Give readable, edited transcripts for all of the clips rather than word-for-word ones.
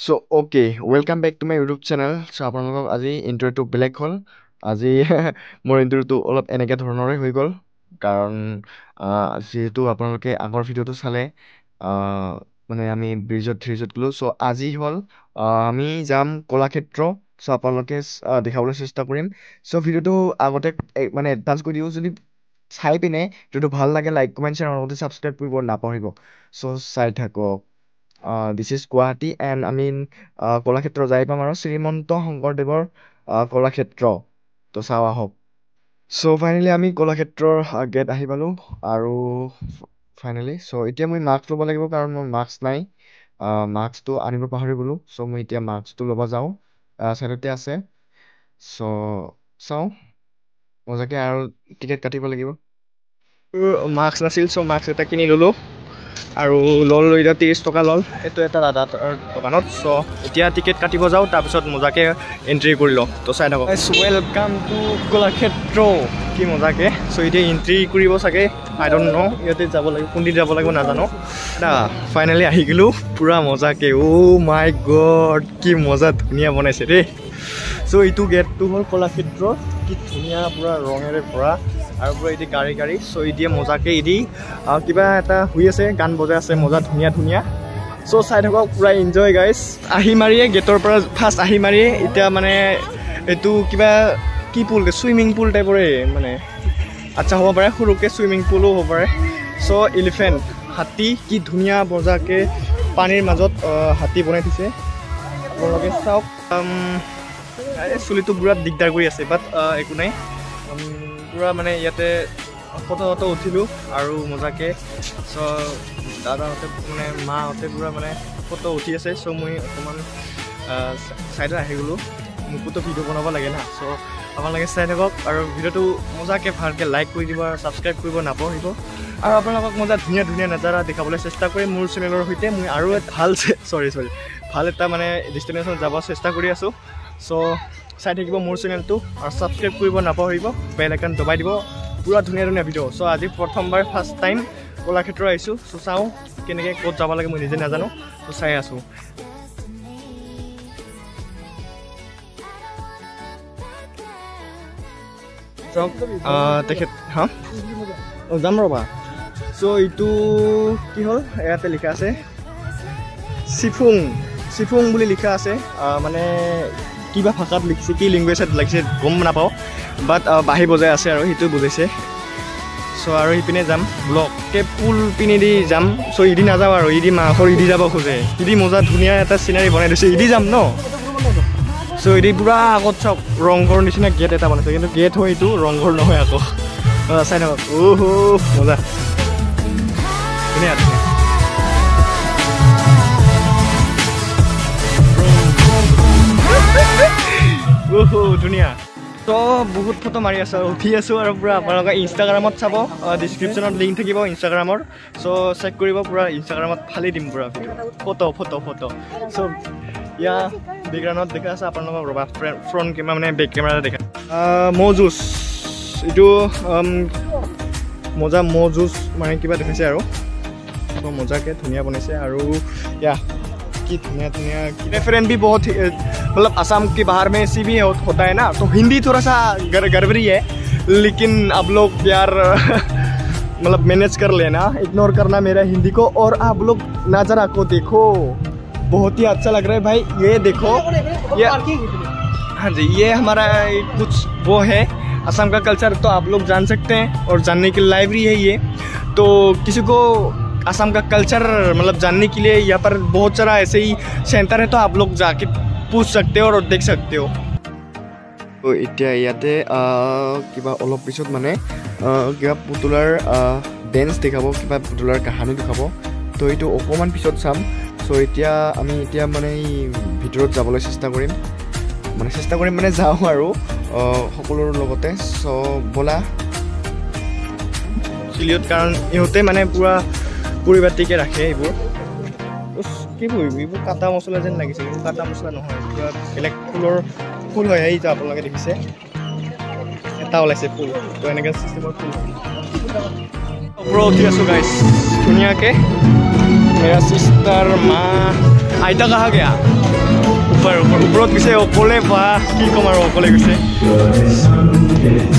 So, okay, welcome back to my YouTube channel. So, আপোনালোকক আজি ইন্ট্ৰটো বেলেগ হ'ল। আজি মোৰ ইন্ট্ৰটো অলপ এনেকৈ ধৰণৰে হৈ গ'ল। কাৰণ যিহেতু আপোনালোকে আগৰ ভিডিঅ'টো চালে, আহ, মানে আমি ব্ৰিজত গ'লোঁ। চ' আজি হ'ল আমি যাম কলাক্ষেত্ৰ। চ' আপোনালোকে দেখাবলৈ চেষ্টা কৰিম। চ' ভিডিঅ'টো আগতে মানে এডভান্স কৰি দিওঁ, যদি চাই পিনে যদি ভাল লাগে লাইক কমেণ্ট শ্বেয়াৰ লগতে ছাবস্ক্ৰাইব কৰিব নাপাহৰিব। চ' চাই থাকক। দিছ ইজ গুৱাহাটী এণ্ড আমি কলাক্ষেত্ৰ যাই পাম আৰু শ্ৰীমন্ত শংকৰদেৱৰ কলাক্ষেত্ৰ। তো চাওঁ আহক। চ' ফাইনেলি আমি কলাক্ষেত্ৰৰ গেট আহি পালোঁ আৰু ফাইনেলি এতিয়া মই মাস্ক ল'ব লাগিব কাৰণ মোৰ মাস্ক নাই। মাস্কটো আনিব পাহৰি গ'লোঁ। চ' মই এতিয়া মাস্কটো ল'ব যাওঁ। ছাইডতে আছে। চ' চাওঁ মজাকৈ আৰু টিকেট কাটিব লাগিব। মাস্ক নাছিল, চ' মাস্ক এটা কিনি ল'লোঁ আৰু ল'লোঁ এতিয়া 30 টকা ল'ল। এইটো এটা দাদাৰ দোকানত। চ' এতিয়া টিকেট কাটিব যাওঁ, তাৰপিছত মজাকৈ এণ্ট্ৰি কৰি লওঁ। তো চাই থাকক। Welcome to Kalakshetra. কি মজাকৈ। চ' এতিয়া এণ্ট্ৰি কৰিব চাগে, আই ডণ্ট ন'। ইয়াতে যাব লাগিব, কোনদিন যাব লাগিব নাজানো। ফাইনেলি আহি গ'লোঁ পূৰা মজাকৈ। অ' মাই গড, কি মজা ধুনীয়া বনাইছে দেই। চ' এইটো গেটটো হ'ল কলাক্ষেত্ৰৰ। কি ধুনীয়া পূৰা ৰঙেৰে ভৰা আৰু পূৰা এদি গাড়ী। চ' এতিয়া মজাকৈ এদি কিবা এটা হৈ আছে, গান বজাই আছে, মজা ধুনীয়া। চ' চাই থাকক, পূৰা এনজয় গাইজ। আহি মাৰিয়ে গেটৰ পৰা ফাৰ্ষ্ট আহি মাৰিয়ে এতিয়া মানে এইটো কিবা কি পুল, চুইমিং পুল টাইপৰে মানে। আচ্ছা হ'ব পাৰে, সৰুকৈ চুইমিং পুলো হ'ব পাৰে। চ' এলিফেণ্ট হাতী, কি ধুনীয়া মজাকৈ পানীৰ মাজত হাতী বনাই থৈছে। আপোনালোকে চাওক। চুলিটো পূৰা দিগদাৰ কৰি আছে, বাট একো নাই। পূৰা মানে ইয়াতে ফটো উঠিলোঁ আৰু মজাকৈ। চ' দাদাহঁতে মানে মাহঁতে পূৰা মানে ফটো উঠি আছে। চ' মই অকণমান ছাইডত আহি গ'লোঁ। মোকোতো ভিডিঅ' বনাব লাগে না। চ' আপোনালোকে চাই থাকক আৰু ভিডিঅ'টো মজাকৈ ভালকৈ লাইক কৰি দিব আৰু ছাবস্ক্ৰাইব কৰিব নাপাহৰিব। আৰু আপোনালোকক মজা ধুনীয়া নাজাৰা দেখাবলৈ চেষ্টা কৰিম মোৰ চেনেলৰ সৈতে। মই আৰু ভাল ভাল এটা মানে ডেষ্টিনেশ্যন যাব চেষ্টা কৰি আছোঁ। চ' চাই থাকিব মোৰ চেনেলটো আৰু ছাবস্ক্ৰাইব কৰিব নাপাহৰিব, বেল আইকন দবাই দিব। পূৰা ধুনীয়া ভিডিঅ'। চ' আজি প্ৰথমবাৰ ফাৰ্ষ্ট টাইম কলাক্ষেত্ৰ আহিছোঁ। চ' চাওঁ কেনেকৈ ক'ত যাব লাগে, মই নিজে নাজানো। চ' চাই আছোঁ। চাওক তেখেত যাম ৰ'বা। চ' এইটো কি হ'ল, ইয়াতে লিখা আছে চিফুং বুলি লিখা আছে। মানে কিবা ভাষাত লিখিছে, কি লেংগুৱেজত লিখিছে গম নাপাওঁ, বাট বাঁহী বজাই আছে আৰু সেইটো বুজাইছে। চ' আৰু সিপিনে যাম, ব্লককৈ পুল পিনেদি যাম। চ' ইদি নাযাওঁ আৰু ইদি মাংসৰ ইদি যাব খোজে। ইদি মজা ধুনীয়া এটা চিনাৰী বনাই দিছে, ইদি যাম ন। চ' ইদি পূৰা আগত চাওক, ৰংঘৰ নিচিনা গেট এটা বনাইছে, কিন্তু গেট হয় এইটো, ৰংঘৰ নহয় আকৌ। চাই থাকক। মজা ধুনীয়া ধুনীয়া। তো বহুত ফটো মাৰি আছোঁ আৰু উঠি আছোঁ আৰু পূৰা আপোনালোকে ইনষ্টাগ্ৰামত চাব, ডিছক্ৰিপশ্যনত লিংক থাকিব ইনষ্টাগ্ৰামৰ। চ' চেক কৰিব, পূৰা ইনষ্টাগ্ৰামত ফালি দিম পূৰা ফটো। চ' ইয়া বেকগ্ৰাউণ্ডত দেখা আছে আপোনালোকক, ৰ'বা ফ্ৰণ্ট কেমেৰা মানে বেক কেমেৰা দেখা। মৌ জুচ, এইটো মজা মৌ জুচ মানে কিবা দেখাইছে আৰু মজাকৈ ধুনীয়া বনাইছে। আৰু ইয়া की धुनिया रेफरेंस भी बहुत मतलब असम के बाहर में ऐसी भी होता है ना, तो हिंदी थोड़ा सा गड़बड़ी है, लेकिन आप लोग प्यार मतलब मैनेज कर लेना, इग्नोर करना मेरा हिंदी को। और आप लोग नज़ारा को देखो, बहुत ही अच्छा लग रहा है भाई। ये देखो, ये हाँ जी, ये हमारा कुछ वो है असम का कल्चर, तो आप लोग जान सकते हैं और जानने की लाइब्रेरी है ये। तो किसी को असम का कल्चर मतलब जानने के लिए यहाँ पर बहुत सारा ऐसे ही सेंटर है, तो आप लोग जाके पूछ सकते हो और देख सकते हो। तो इतना ইয়াতে কিবা অলপ পিছত মানে কিবা পুতলাৰ ডেন্স দেখাব, কিবা পুতলাৰ কাহিনী দেখাব। তো এইটো অকণমান পিছত চাম। চ' এতিয়া আমি মানে এই ভিতৰত যাবলৈ চেষ্টা কৰিম মানে যাওঁ আৰু সকলোৰে লগতে। চ' ব'লা চিলিয়ত, কাৰণ ইহঁতে মানে পূৰা পৰিপাটিকৈ ৰাখে এইবোৰ। কি কৰিবি, এইবোৰ কাটা মছলা যেন লাগিছে, কিন্তু কাটা মছলা নহয়, কিবা বেলেগ ফুল হয়। এইটো আপোনালোকে দেখিছে, এটা ওলাইছে ফুল, তো এনেকৈ চিষ্টেমৰ ফুল ওপৰত উঠি আছোঁ গাইছ ধুনীয়াকৈ। मेरा सिस्टर माँ आयता कहाँ गया? ওপৰত গৈছে অকলে বা কি ক'ম আৰু অকলে গৈছে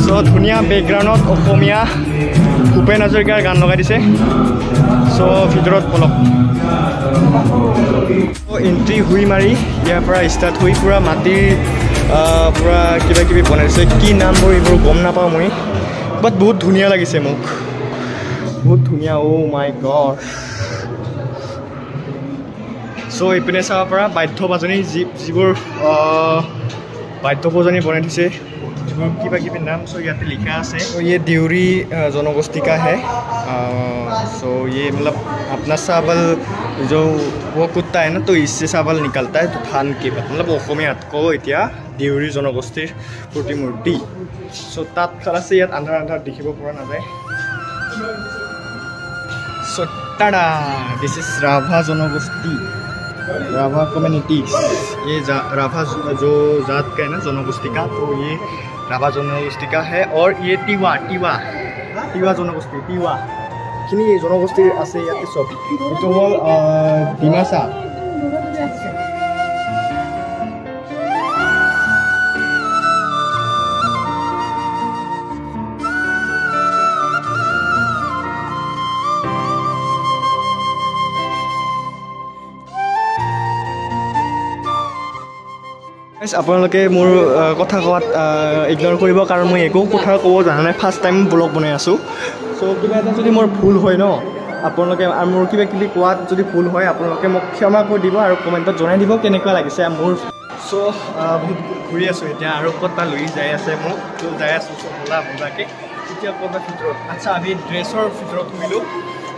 চ' ধুনীয়া বেকগ্ৰাউণ্ডত অসমীয়া ভূপেন হাজৰিকাৰ গান লগাই দিছে চ' ভিতৰত বলক এণ্ট্ৰি হুই মাৰি ইয়াৰ পৰা ষ্টাৰ্ট হৈ পূৰা মাটিৰ পূৰা কিবা কিবি বনাইছে কি নামবোৰ এইবোৰ গম নাপাওঁ মই বাট বহুত ধুনীয়া লাগিছে মোক বহুত ধুনীয়া অ' মাই গড চ' এইপিনে চাব পৰা বাদ্যবাজনী যিবোৰ বাদ্যবাজনী বনাই থৈছে যিবোৰ কিবা কিবি নাম চ' ইয়াতে লিখা আছে ये देवरी जनगोष्ठी का है सो ये मतलब अपना चावल जो वो कुत्ता है ना तो इससे चावल निकलता है तो धान के बाद मतलब অসমীয়াত কওঁ এতিয়া দেউৰী জনগোষ্ঠীৰ প্ৰতিমূৰ্তি চ' তাত খাল আছে ইয়াত আন্ধাৰ আন্ধাৰ দেখিব পৰা নাযায় চ' টাডা দিছ ইজ ৰাভা জনগোষ্ঠী राभा कम्युनिटीज ये राभा जो जात का है ना जनगोष्ठी का तो ये राभा जनगोष्ठी का है और ये टिवा जनगोष्ठी टिवा खिनि जनगोष्ठी আছে ইয়াতে সব এটো হল ডিমাসা আপোনালোকে মোৰ কথা কোৱাত ইগন'ৰ কৰিব কাৰণ মই একো কথা ক'ব জানা নাই ফাৰ্ষ্ট টাইম ব্লগ বনাই আছোঁ চ' কিবা এটা যদি মোৰ ভুল হয় ন আপোনালোকে মোৰ কিবা কিবি কোৱাত যদি ভুল হয় আপোনালোকে মোক ক্ষমা কৰি দিব আৰু কমেণ্টত জনাই দিব কেনেকুৱা লাগিছে মোৰ চ' বহুত ঘূৰি আছোঁ এতিয়া আৰু ক'ৰবাত লৈ যাই আছে মোক যাই আছোঁ চ' ব'লা বজাকৈ এতিয়া ক'ৰবাত ভিতৰত আচ্ছা আমি ড্ৰেছৰ ভিতৰত সোমালোঁ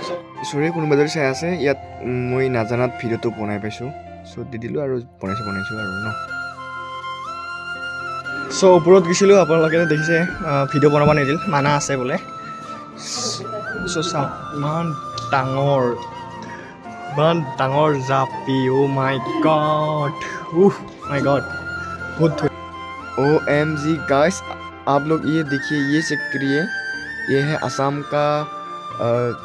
চ' চৰি কোনোবা যদি চাই আছে ইয়াত মই নাজানাত ভিডিঅ'টো বনাই পাইছোঁ চ' দি দিলোঁ আৰু বনাইছোঁ আৰু ন চ' ওপৰত গৈছিলোঁ আপোনালোকে দেখিছে ভিডিঅ' বনাব নিদিল মানা আছে বোলে চ' চাওঁ ইমান ডাঙৰ জাপি অ' মাই গড बहुत OMG गाइस आप लोग ये देखिए ये चेक करिए ये है असम का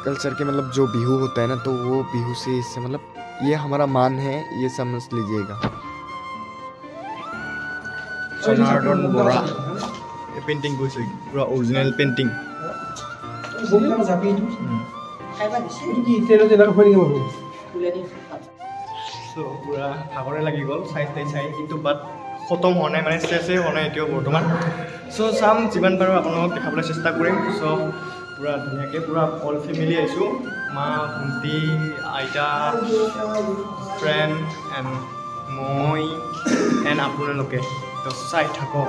कल्चर के मतलब जो बिहू होता है ना तो वो बिहू से इससे मतलब ये हमारा मान है ये समझ लीजिएगा জনাৰ্দন বৰা পেইণ্টিং কৰিছে পুৰা অৰিজিনেল পেইণ্টিং পুৰা ভাগৰে লাগি গ'ল চাই কিন্তু বাট খতম হোৱা নাই মানে শেষেই হোৱা নাই এতিয়াও বৰ্তমান চ' চাম যিমান পাৰোঁ আপোনালোকক দেখাবলৈ চেষ্টা কৰিম চ' পুৰা ধুনীয়াকৈ পুৰা অল ফেমিলি আহিছোঁ মা ভণ্টি আইতা ফ্ৰেণ্ড এণ্ড মই এণ্ড আপোনালোকে তো চাই থাকক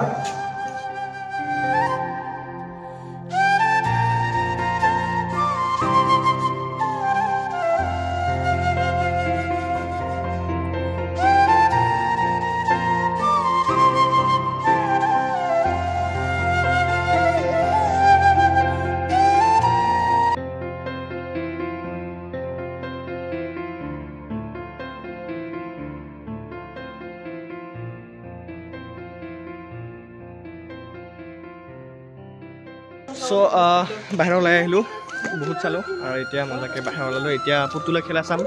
চ' বাহিৰত ওলাই আহিলোঁ বহুত চালোঁ আৰু এতিয়া মজাকৈ বাহিৰত ওলালোঁ এতিয়া পুতলা খেলা চাম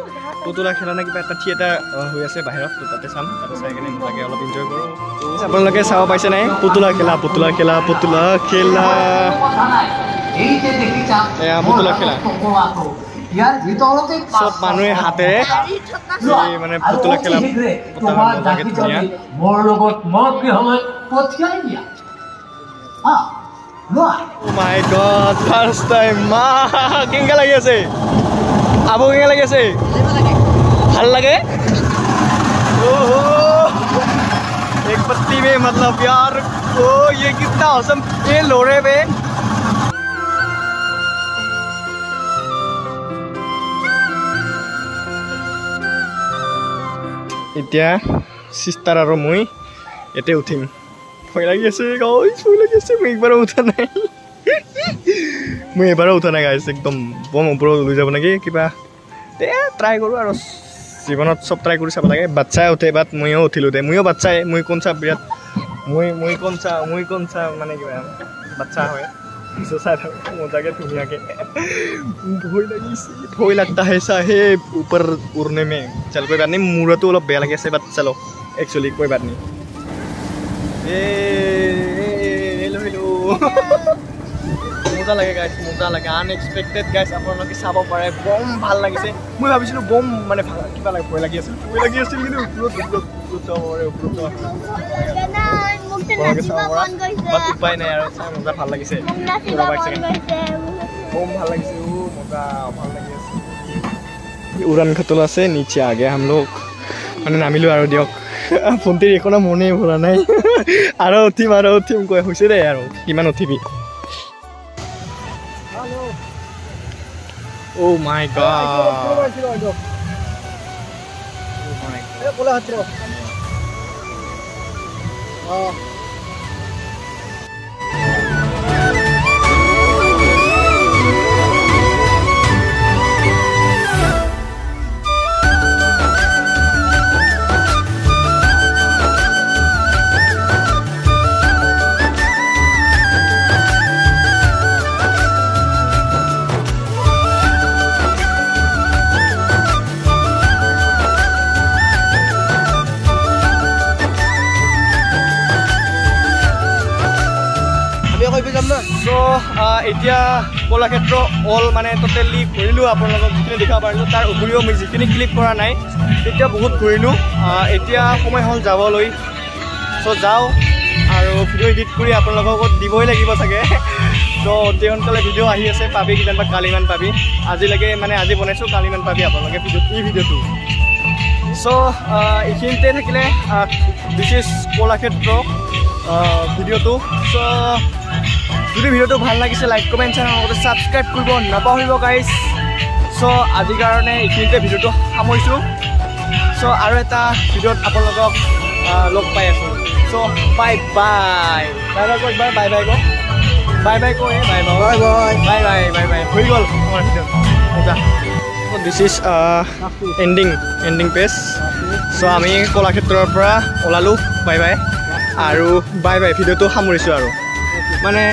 পুতলা খেলা নে কিবা এটা থিয়েটাৰ হৈ আছে বাহিৰত তো তাতে চাম তাতে চাই কিনে মজাকৈ অলপ এনজয় কৰোঁ আপোনালোকে চাব পাইছে নাই পুতলা খেলা এয়া পুতলা খেলা চব মানুহে হাতেৰে মানে পুতলা খেলা মজাকৈ ধুনীয়া Oh my god, first time ma কেনেকা লাগি আছে আবু কেনেকা লাগি আছে ভাল লাগে ओहो एक पत्ती में मतलब यार ओ ये कितना औसम ये लोड़े पे এতিয়া সিস্টার আৰু মই এতে উঠিম ভয় লাগি আছে গাইস ভয় লাগি আছে মই একবাৰো উঠা নাই মই এবাৰো উঠা নাই গাইস একদম বম ওপৰত লৈ যাব নাকি কিবা তে ট্ৰাই কৰো আৰু জীৱনত সব ট্ৰাই কৰি চাব লাগে বাচ্চাই উঠে বাট মইও উঠিলো দে মইও বাচ্চাই মই কোনছা বিৰাট মই কোনছা মানে কিবা বাচ্চা হয় सोचा था मजा के दुनिया के भय लगी भय लगता है ऐसा है ऊपर उड़ने में चल कोई बात नहीं मुरा तो बेया लगे से बात चलो एक्चुअली कोई बात नहीं हेलो हेलो मजा लगे गाइस मजा लगे अनएक्सपेक्टेड गाइस আপোনালোকে চাব পাৰে বম ভাল লাগিছে মই ভাবিছিলো বম মানে কিবা লাগে ভয় লাগি আছিল কিন্তু ওপৰত উপায় নাই আৰু চাই মজা ভাল লাগিছে বম ভাল লাগিছে মজা ভাল লাগি আছে উড়ান खतल আছে নিচে আগে हम लोग মানে নামিলো আৰু দিয়ক ফোনটিৰ একোনা মনে ভৰা নাই আৰু উঠিম কৈ হৈছে দে আৰু কিমান উঠিবি Oh my god. So, এতিয়া কলাক্ষেত্ৰ অল মানে টোটেলি ঘূৰিলোঁ আপোনালোকক যিখিনি দেখা পাৰিলোঁ তাৰ উপৰিও মই যিখিনি ক্লিপ কৰা নাই তেতিয়া বহুত ঘূৰিলোঁ এতিয়া সময় হ'ল যাবলৈ চ' যাওঁ আৰু ভিডিঅ' এডিট কৰি আপোনালোকক দিবই লাগিব চাগে চ' অতি সোনকালে ভিডিঅ' আহি আছে পাবি কিজানবা কালিমান পাবি আজিলৈকে মানে আজি বনাইছোঁ কালিমান পাবি আপোনালোকে ভিডিঅ'টো চ' এইখিনিতে থাকিলে দিছ ইজ কলাক্ষেত্ৰ ভিডিঅ'টো চ' যদি ভিডিঅ'টো ভাল লাগিছে লাইক কমেণ্ট চেনেল লগতে ছাবস্ক্ৰাইব কৰিব নাপাহৰিব গাইজ চ' আজিৰ কাৰণে এইখিনিতে ভিডিঅ'টো সামৰিছোঁ চ' আৰু এটা ভিডিঅ'ত আপোনালোকক লগ পাই আছোঁ চ' বাই বাই একবাৰ বাই বাই কওঁ বাই বাই কওঁ বাই বাই হৈ গ'ল আমাৰ ভিডিঅ' মজা দিছ ইজ এণ্ডিং পেজ চ' আমি কলাক্ষেত্ৰৰ পৰা ওলালোঁ বাই বাই আৰু বাই বাই ভিডিঅ'টো সামৰিছোঁ আৰু মানে